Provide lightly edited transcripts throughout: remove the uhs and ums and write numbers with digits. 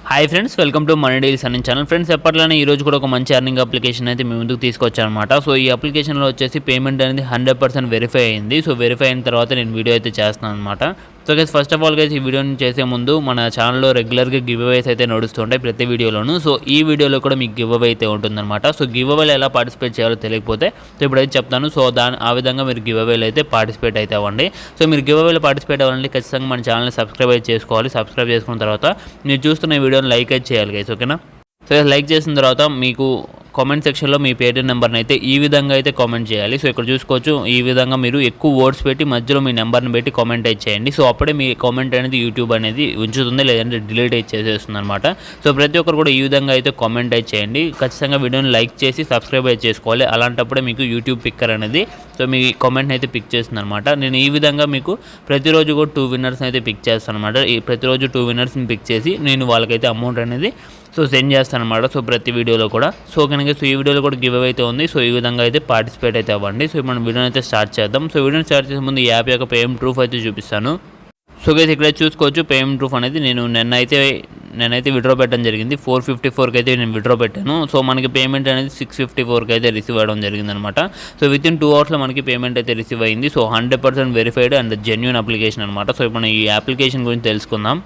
Hi friends, welcome to money deals అనే channel. Friends, ఎప్పట్లోనే ఈ రోజు కూడా ఒక మంచి అర్నింగ్ అప్లికేషన్ అయితే మీ ముందుకు తీసుకొచ్చాను అనమాట. సో ఈ అప్లికేషన్లో వచ్చేసి పేమెంట్ అనేది 100% వెరిఫై అయింది. సో వెరిఫై అయిన తర్వాత నేను వీడియో అయితే చేస్తున్నాను అనమాట. So guys, first of all guys, ఈ వీడియోని చేసే ముందు మన ఛానల్లో రెగ్యులర్గా గివ్ అవేస్ అయితే నడుస్తుంటాయి ప్రతి వీడియోలోనూ. సో ఈ వీడియోలో కూడా మీకు గివ్ అవే అయితే ఉంటుందన్నమాట. సో గివ్ అవేలు ఎలా పార్టిసిపేట్ చేయాలో తెలియకపోతే సో ఇప్పుడైతే చెప్తాను. సో ఆ విధంగా మీరు గివ్ అవేలు అయితే పార్టిసిపేట్ అయితే అవ్వండి. సో మీరు గివ్ అవేలు పార్టిసిపేట్ అవ్వాలంటే ఖచ్చితంగా మన ఛానల్ని సబ్స్క్రైబ్ అయితే చేసుకోవాలి. సబ్స్క్రైబ్ చేసుకున్న తర్వాత మీరు చూస్తున్న వీడియోని లైక్ అయితే చేయాలి గైస్, ఓకేనా? సో లైక్ చేసిన తర్వాత మీకు కామెంట్ సెక్షన్లో మీ పేటిఎం నెంబర్ని అయితే ఈ విధంగా అయితే కామెంట్ చేయాలి. సో ఇక్కడ చూసుకోవచ్చు, ఈ విధంగా మీరు ఎక్కువ వర్డ్స్ పెట్టి మధ్యలో మీ నెంబర్ని పెట్టి కామెంట్ అయితే చేయండి. సో అప్పుడే మీ కామెంట్ అనేది యూట్యూబ్ అనేది ఉంచుతుంది, లేదంటే డిలీట్ అయితే చేసేస్తుంది అనమాట. సో ప్రతి ఒక్కరు కూడా ఈ విధంగా అయితే కామెంట్ అయితే చేయండి. ఖచ్చితంగా వీడియోని లైక్ చేసి సబ్స్క్రైబ్ అయితే చేసుకోవాలి. అలాంటప్పుడే మీకు యూట్యూబ్ పిక్కర్ అనేది సో మీ కామెంట్ని అయితే పిక్ చేస్తుంది అనమాట. నేను ఈ విధంగా మీకు ప్రతిరోజు కూడా 2 విన్నర్స్ని అయితే పిక్ చేస్తాను అనమాట. ప్రతిరోజు 2 విన్నర్స్ని పిక్ చేసి నేను వాళ్ళకైతే అమౌంట్ అనేది సో సెండ్ చేస్తాను అనమాట. సో ప్రతి వీడియోలో కూడా సో కనుక సో ఈ వీడియోలో కూడా గివ్ అవే అయితే ఉంది. సో ఈ విధంగా అయితే పార్టిసిపేట్ అయితే అవ్వండి. సో మనం వీడియోని అయితే స్టార్ట్ చేద్దాం. సో వీడియోని స్టార్ట్ చేసే ముందు ఈ యాప్ యొక్క పేమెంట్ ప్రూఫ్ అయితే చూపిస్తాను. సో గైస్, ఇక్కడ చూసుకోవచ్చు పేమెంట్ ప్రూఫ్ అనేది నేనైతే విడ్రా పెట్టడం జరిగింది. 454కి అయితే నేను విడ్రా పెట్టాను. సో మనకి పేమెంట్ అనేది 654కి అయితే రిసీవ్ అవ్వడం జరిగింది అనమాట. సో వితిన్ 2 అవర్స్లో మనకి పేమెంట్ అయితే రిసీవ్ అయింది. So 100% verified and genuine application అనమాట. సో ఇప్పుడు ఈ అప్లికేషన్ గురించి తెలుసుకుందాం.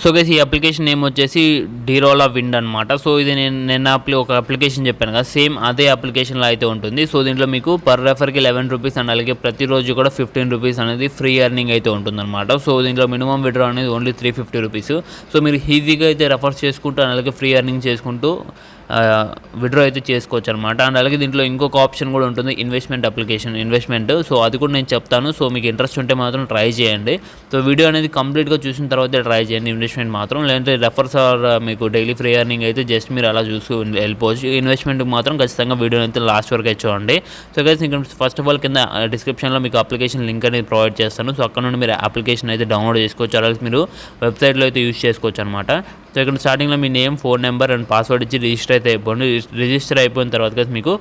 సో గైస్, ఈ అప్లికేషన్ నేమ్ వచ్చేసి డెరోలా విండ్ అనమాట. సో ఇది నేను ఒక అప్లికేషన్ చెప్పాను కదా, సేమ్ అదే అప్లికేషన్లో అయితే ఉంటుంది. సో దీంట్లో మీకు పర్ రెఫర్కి 11 రూపీస్ అండ్ అలాగే ప్రతిరోజు కూడా 15 రూపీస్ అనేది ఫ్రీ ఎర్నింగ్ అయితే ఉంటుందన్నమాట. సో దీంట్లో మినిమం విడ్రా అనేది ఓన్లీ 350 రూపీస్. సో మీరు ఈజీగా అయితే రెఫర్స్ చేసుకుంటూ అండ్ అలాగే ఫ్రీ ఎర్నింగ్ చేసుకుంటూ విడ్రా అయితే చేసుకోవచ్చు అనమాట. అండ్ అలాగే దీంట్లో ఇంకొక ఆప్షన్ కూడా ఉంటుంది, ఇన్వెస్ట్మెంట్. సో అది కూడా నేను చెప్తాను. సో మీకు ఇంట్రెస్ట్ ఉంటే మాత్రం ట్రై చేయండి. సో వీడియో అనేది కంప్లీట్గా చూసిన తర్వాత ట్రై చేయండి ఇన్వెస్ట్మెంట్ మాత్రం. లేదంటే రెఫర్స్ ఆర్ మీకు డైలీ ఫ్రీ ఎర్నింగ్ అయితే జస్ట్ మీరు అలా చూసి వెళ్ళిపోవచ్చు. ఇన్వెస్ట్మెంట్కి మాత్రం ఖచ్చితంగా వీడియో అయితే లాస్ట్ వరకు అయితే చూడండి. సో గైస్, ఇంకా ఫస్ట్ ఆఫ్ ఆల్ కింద డిస్క్రిప్షన్లో మీకు అప్లికేషన్ లింక్ అనేది ప్రొవైడ్ చేస్తాను. సో అక్కడ నుండి మీరు అప్లికేషన్ అయితే డౌన్లోడ్ చేసుకోవచ్చు, అలాగే మీరు వెబ్సైట్లో అయితే యూజ్ చేసుకోవచ్చు అనమాట. సో ఇక్కడ స్టార్టింగ్లో మీ name, phone number and password ఇచ్చి రిజిస్టర్ అయితే అయిపోండి. రిజిస్టర్ అయిపోయిన తర్వాత మీకు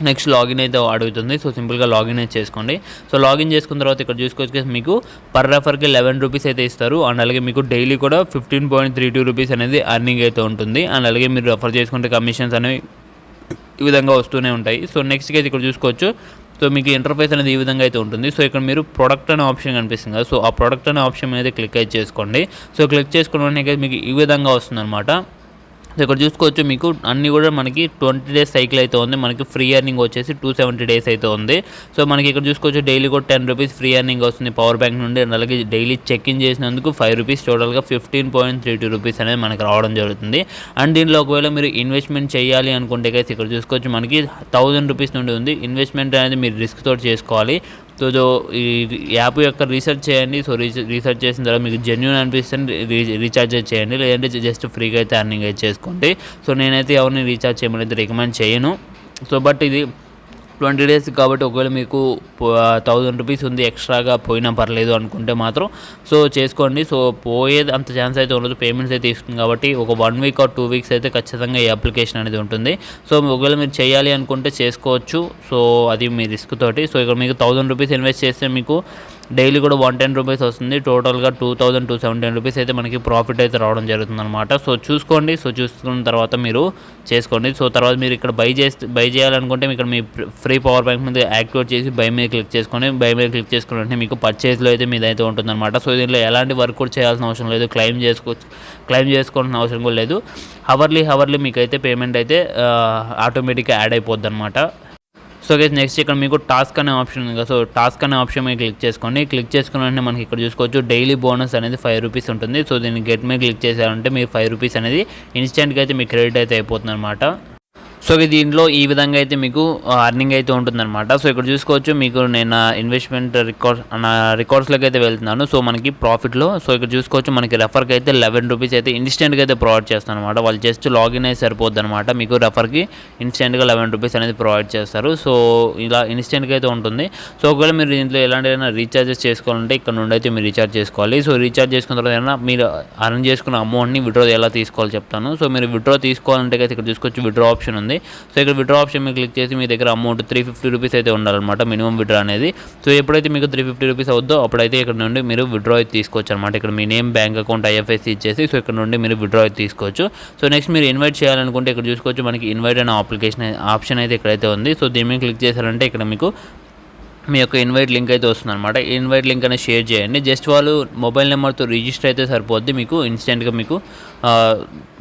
నెక్స్ట్ లాగిన్ అయితే అడుగుతుంది. సో సింపుల్గా లాగిన్ అయితే చేసుకోండి. సో లాగిన్ చేసుకున్న తర్వాత ఇక్కడ చూసుకోవచ్చు, మీకు పర్ రెఫర్కి 11 రూపీస్ అయితే ఇస్తారు. అండ్ అలాగే మీకు డైలీ కూడా 15.32 రూపీస్ అనేది అర్నింగ్ అయితే ఉంటుంది. అండ్ అలాగే మీరు రెఫర్ చేసుకుంటే కమిషన్స్ అనేవి ఈ విధంగా వస్తూనే ఉంటాయి. సో నెక్స్ట్ అయితే ఇక్కడ చూసుకోవచ్చు, సో మీకు ఇంటర్ఫేస్ అనేది ఈ విధంగా అయితే ఉంటుంది. సో ఇక్కడ మీరు ప్రొడక్ట్ అనే ఆప్షన్ కనిపిస్తుంది కదా, సో ఆ ప్రొడక్ట్ అనే ఆప్షన్ మీద క్లిక్ అయితే చేసుకోండి. సో క్లిక్ చేసుకున్న మీకు ఈ విధంగా వస్తుంది అనమాట. సో ఇక్కడ చూసుకోవచ్చు, మీకు అన్నీ కూడా మనకి 20 డేస్ సైకిల్ అయితే ఉంది. మనకి ఫ్రీ ఎర్నింగ్ వచ్చేసి 270 డేస్ అయితే ఉంది. సో మనకి ఇక్కడ చూసుకోవచ్చు, డైలీ కూడా 10 రూపీస్ ఫ్రీ ఎర్నింగ్ వస్తుంది పవర్ బ్యాంక్ నుండి. అలాగే డైలీ చెక్ ఇన్ చేసినందుకు 5 రూపీస్, టోటల్గా 15.32 రూపీస్ అనేది మనకి రావడం జరుగుతుంది. అండ్ దీనిలో ఒకవేళ మీరు ఇన్వెస్ట్మెంట్ చేయాలి అనుకుంటే అయితే ఇక్కడ చూసుకోవచ్చు, మనకి 1000 రూపీస్ నుండి ఉంది. ఇన్వెస్ట్మెంట్ అనేది మీరు రిస్క్ తోటి చేసుకోవాలి. సో ఈ యాప్ యొక్క రీసెర్చ్ చేయండి. సో రీసెర్చ్ చేసిన తర్వాత మీకు జెన్యూన్ అనిపిస్తుంది రీఛార్జ్ చేయండి, లేదంటే జస్ట్ ఫ్రీగా అయితే అర్నింగ్ అయితే చేసుకోండి. సో నేనైతే ఎవరిని రీఛార్జ్ చేయమని అయితే రికమెండ్ చేయను. సో బట్ ఇది 20 డేస్ కాబట్టి ఒకవేళ మీకు 1000 రూపీస్ ఉంది ఎక్స్ట్రాగా పోయినా పర్లేదు అనుకుంటే మాత్రం సో చేసుకోండి. సో పోయేది అంత ఛాన్స్ అయితే ఉండదు, పేమెంట్స్ అయితే ఇస్తుంది కాబట్టి ఒక 1 వీక్ ఆర్ 2 వీక్స్ అయితే ఖచ్చితంగా ఈ అప్లికేషన్ అనేది ఉంటుంది. సో ఒకవేళ మీరు చేయాలి అనుకుంటే చేసుకోవచ్చు. సో అది మీ రిస్క్ తోటి. సో ఇక్కడ మీకు 1000 రూపీస్ ఇన్వెస్ట్ చేస్తే మీకు డైలీ కూడా 110 రూపీస్ వస్తుంది. టోటల్గా 2217 రూపీస్ అయితే మనకి ప్రాఫిట్ అయితే రావడం జరుగుతుంది అనమాట. సో చూసుకోండి. సో చూసుకున్న తర్వాత మీరు చేసుకోండి. సో తర్వాత మీరు ఇక్కడ బై చేయాలనుకుంటే ఇక్కడ మీ ఫ్రీ పవర్ బ్యాంక్ మీద యాక్టివేట్ చేసి బై మీద క్లిక్ చేసుకోండి. బై మీద క్లిక్ చేసుకుని అంటే మీకు పర్చేజ్లో అయితే మీదైతే ఉంటుందన్నమాట. సో దీంట్లో ఎలాంటి వర్క్ కూడా చేయాల్సిన అవసరం లేదు, క్లెయిమ్ చేసుకోవాల్సిన అవసరం కూడా లేదు. హవర్లీ మీకు అయితే పేమెంట్ అయితే ఆటోమేటిక్గా యాడ్ అయిపోద్ది అనమాట. సో గైస్, నెక్స్ట్ ఇక్కడ మీకు టాస్క్ అనే ఆప్షన్ ఉంది కదా, సో టాస్క్ అనే ఆప్షన్ మీద క్లిక్ చేసుకోండి. క్లిక్ చేసుకున్న వెంటనే మనకి ఇక్కడ చూసుకోవచ్చు, డైలీ బోనస్ అనేది 5 రూపీస్ ఉంటుంది. సో దీన్ని గెట్ మీద క్లిక్ చేశారంటే మీరు 5 రూపీస్ అనేది ఇన్స్టెంట్గా అయితే మీకు క్రెడిట్ అయితే అయిపోతుంది అనమాట. సో దీంట్లో ఈ విధంగా అయితే మీకు అర్నింగ్ అయితే ఉంటుందన్నమాట. సో ఇక్కడ చూసుకోవచ్చు, మీకు నేను ఇన్వెస్ట్మెంట్ రికార్డ్స్లోకి అయితే వెళ్తున్నాను. సో మనకి ప్రాఫిట్లో సో ఇక్కడ చూసుకోవచ్చు, మనకి రెఫర్కి అయితే 11 రూపీస్ అయితే ఇన్స్టెంట్గా అయితే ప్రొవైడ్ చేస్తాను అనమాట. వాళ్ళు జస్ట్ లాగిన్ అయితే సరిపోద్ది అనమాట. మీకు రెఫర్కి ఇన్స్టెంట్గా 11 రూపీస్ అనేది ప్రొవైడ్ చేస్తారు. సో ఇలా ఇన్స్టెంట్గా అయితే ఉంటుంది. సో ఒకవేళ మీరు దీంట్లో ఎలాంటిదైనా రీఛార్జెస్ చేసుకోవాలంటే ఇక్కడ నుండి అయితే మీరు రీఛార్జ్ చేసుకోవాలి. సో రీఛార్జ్ చేసుకున్న తర్వాత ఏమైనా మీరు అర్న్ చేసుకున్న అమౌంట్ని విడ్రా ఎలా తీసుకోవాలో చెప్తాను. సో మీరు విడ్రా తీసుకోవాలంటే అయితే ఇక్కడ చూసుకోవచ్చు, విడ్రా ఆప్షన్ ఉంది. సో ఇక్కడ విడ్రా ఆప్షన్ మీద క్లిక్ చేసి మీ దగ్గర అమౌంట్ 350 రూపీస్ అయితే ఉండాలన్నమాట మినిమం విడ్రా అనేది. సో ఎప్పుడైతే మీకు 350 రూపీస్ అవుద్దో అప్పుడైతే ఇక్కడ నుండి మీరు విడ్రా అయితే తీసుకోవచ్చు అనమాట. ఇక్కడ మీ నేమ్, బ్యాంక్ అకౌంట్, ఐఎఫ్ఎస్సి ఇచ్చేసి సో ఇక్కడ నుండి మీరు విడ్రా అయితే తీసుకోవచ్చు. సో నెక్స్ట్ మీరు ఇన్వైట్ చేయాలనుకుంటే ఇక్కడ చూసుకోవచ్చు మనకి ఇన్వైట్ అనే ఆప్షన్ అయితే ఇక్కడైతే ఉంది. సో దీని మీద క్లిక్ చేశారంటే ఇక్కడ మీకు మీ యొక్క ఇన్వైట్ లింక్ అయితే వస్తుందన్నమాట. ఇన్వైట్ లింక్ అనేది షేర్ చేయండి. జస్ట్ వాళ్ళు మొబైల్ నెంబర్తో రిజిస్టర్ అయితే సరిపోద్ది, మీకు ఇన్స్టెంట్గా మీకు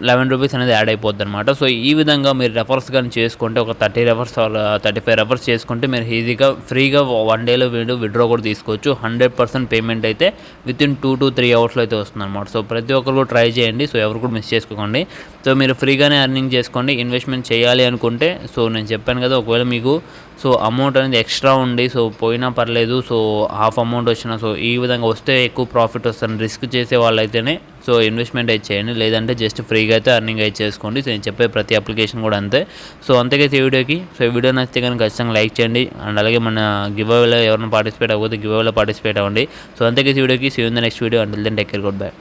11 రూపీస్ అనేది యాడ్ అయిపోద్ది అనమాట. సో ఈ విధంగా మీరు రెఫర్స్ కానీ చేసుకుంటే ఒక 30 రెఫర్స్ 35 రెఫర్స్ చేసుకుంటే మీరు ఈజీగా ఫ్రీగా 1 డేలో విడ్రా కూడా తీసుకోవచ్చు. 100% పేమెంట్ అయితే వితిన్ 2 to 3 అవర్స్లో అయితే వస్తుందన్నమాట. సో ప్రతి ఒక్కరు కూడా ట్రై చేయండి. సో ఎవరు కూడా మిస్ చేసుకోకండి. సో మీరు ఫ్రీగానే ఎర్నింగ్ చేసుకోండి. ఇన్వెస్ట్మెంట్ చేయాలి అనుకుంటే సో నేను చెప్పాను కదా, ఒకవేళ మీకు సో అమౌంట్ అనేది ఎక్స్ట్రా ఉండి సో పోయినా పర్లేదు, సో హాఫ్ అమౌంట్ వచ్చినా సో ఈ విధంగా వస్తే ఎక్కువ ప్రాఫిట్ వస్తుంది. రిస్క్ చేసే వాళ్ళైతేనే సో ఇన్వెస్ట్మెంట్ అయితే చేయండి, లేదంటే జస్ట్ ఫ్రీగా అయితే ఎర్నింగ్ అయితే చేసుకోండి. సో నేను చెప్పే ప్రతి అప్లికేషన్ కూడా అంతే. సో అంతకైతే ఈ వీడియోకి వీడియో నచ్చితే కనుక ఖచ్చితంగా లైక్ చేయండి. అండ్ అలాగే మన గివ్ అవేలో ఎవరైనా పార్టిసిపేట్ అవ్వకపోతే గివ్ అవేలో పార్టిసిపేట్ అవ్వండి. సో అంతకైతే ఈ వీడియోకి see you in the next video. Until then take care, good by.